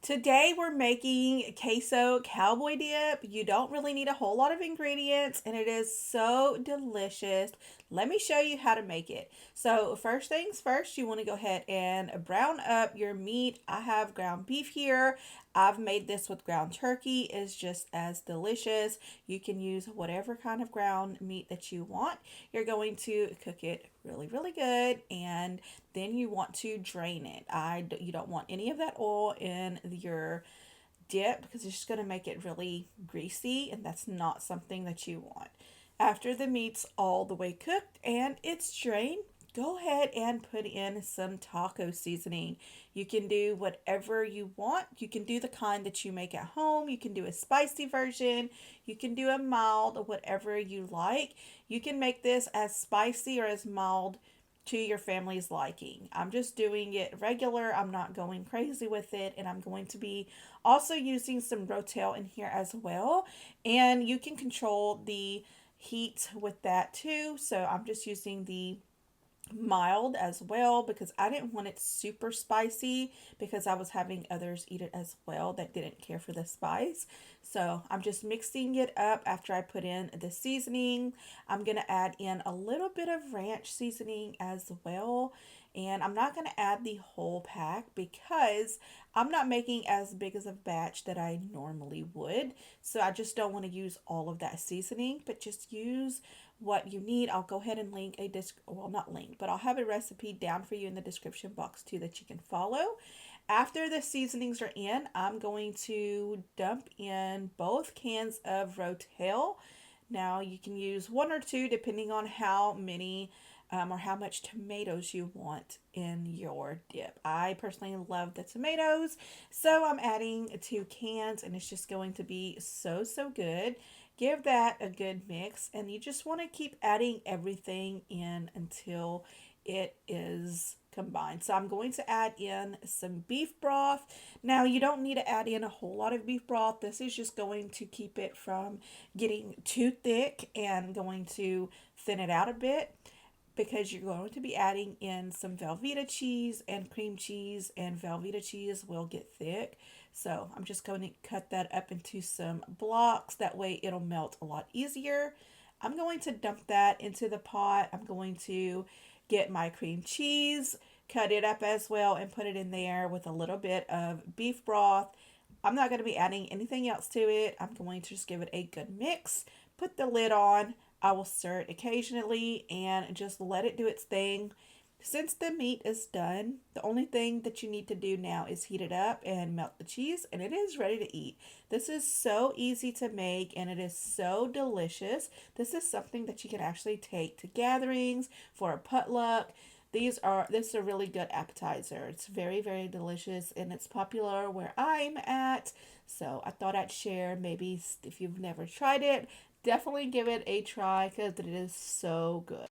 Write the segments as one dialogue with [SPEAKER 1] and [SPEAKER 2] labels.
[SPEAKER 1] Today we're making queso cowboy dip. You don't really need a whole lot of ingredients and it is so delicious. Let me show you how to make it. So first things first, you want to go ahead and brown up your meat. I have ground beef here. I've made this with ground turkey. It's just as delicious. You can use whatever kind of ground meat that you want. You're going to cook it really good, and then you want to drain it. You don't want any of that oil in your dip because it's just going to make it really greasy, and that's not something that you want. After the meat's all the way cooked and it's drained, go ahead and put in some taco seasoning. You can do whatever you want. You can do the kind that you make at home. You can do a spicy version. You can do a mild, whatever you like. You can make this as spicy or as mild to your family's liking. I'm just doing it regular. I'm not going crazy with it, and I'm going to be also using some Rotel in here as well. And you can control the heat with that too. So I'm just using the mild as well because I didn't want it super spicy because I was having others eat it as well that didn't care for the spice. So I'm just mixing it up after I put in the seasoning. I'm going to add in a little bit of ranch seasoning as well. And I'm not going to add the whole pack because I'm not making as big as a batch that I normally would. So I just don't want to use all of that seasoning, but just use what you need. I'll go ahead and link well, not link, but I'll have a recipe down for you in the description box too that you can follow. After the seasonings are in, I'm going to dump in both cans of Rotel. Now you can use one or two depending on how many or how much tomatoes you want in your dip. I personally love the tomatoes, so I'm adding 2 cans, and it's just going to be so good. Give that a good mix, and you just want to keep adding everything in until it is combined. So I'm going to add in some beef broth. Now you don't need to add in a whole lot of beef broth. This is just going to keep it from getting too thick and going to thin it out a bit because you're going to be adding in some Velveeta cheese and cream cheese, and Velveeta cheese will get thick. So I'm just going to cut that up into some blocks. That way it'll melt a lot easier. I'm going to dump that into the pot. I'm going to get my cream cheese, cut it up as well, and put it in there with a little bit of beef broth. I'm not going to be adding anything else to it. I'm going to just give it a good mix, put the lid on. I will stir it occasionally and just let it do its thing. Since the meat is done, the only thing that you need to do now is heat it up and melt the cheese, and it is ready to eat. This is so easy to make, and it is so delicious. This is something that you can actually take to gatherings for a potluck. This is a really good appetizer. It's very delicious, and it's popular where I'm at. So I thought I'd share. Maybe if you've never tried it, definitely give it a try because it is so good.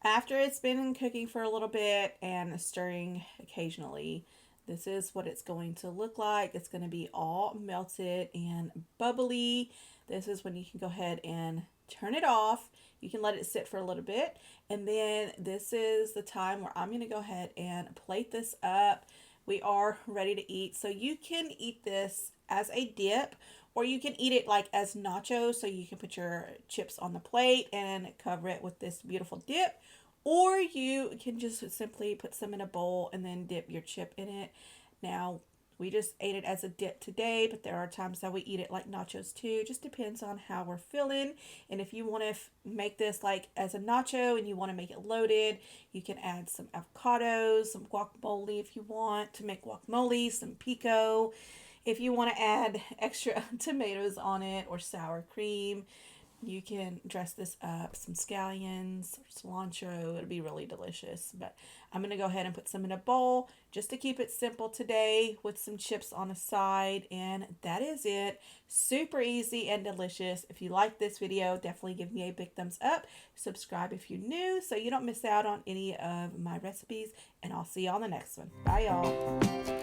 [SPEAKER 1] After it's been cooking for a little bit and stirring occasionally, this is what it's going to look like. It's going to be all melted and bubbly. This is when you can go ahead and turn it off. You can let it sit for a little bit. And then this is the time where I'm going to go ahead and plate this up. We are ready to eat. So you can eat this as a dip, or you can eat it like as nachos. So you can put your chips on the plate and cover it with this beautiful dip. Or you can just simply put some in a bowl and then dip your chip in it. Now, we just ate it as a dip today, but there are times that we eat it like nachos too. Just depends on how we're feeling. And if you want to make this like as a nacho and you want to make it loaded, you can add some avocados, some guacamole if you want to make guacamole, some pico. If you want to add extra tomatoes on it or sour cream, You can dress this up, some scallions, cilantro. It'll be really delicious. But I'm going to go ahead and put some in a bowl just to keep it simple today with some chips on the side. And that is it. Super easy and delicious. If you like this video, definitely give me a big thumbs up. Subscribe if you're new so you don't miss out on any of my recipes. And I'll see you on the next one. Bye, y'all.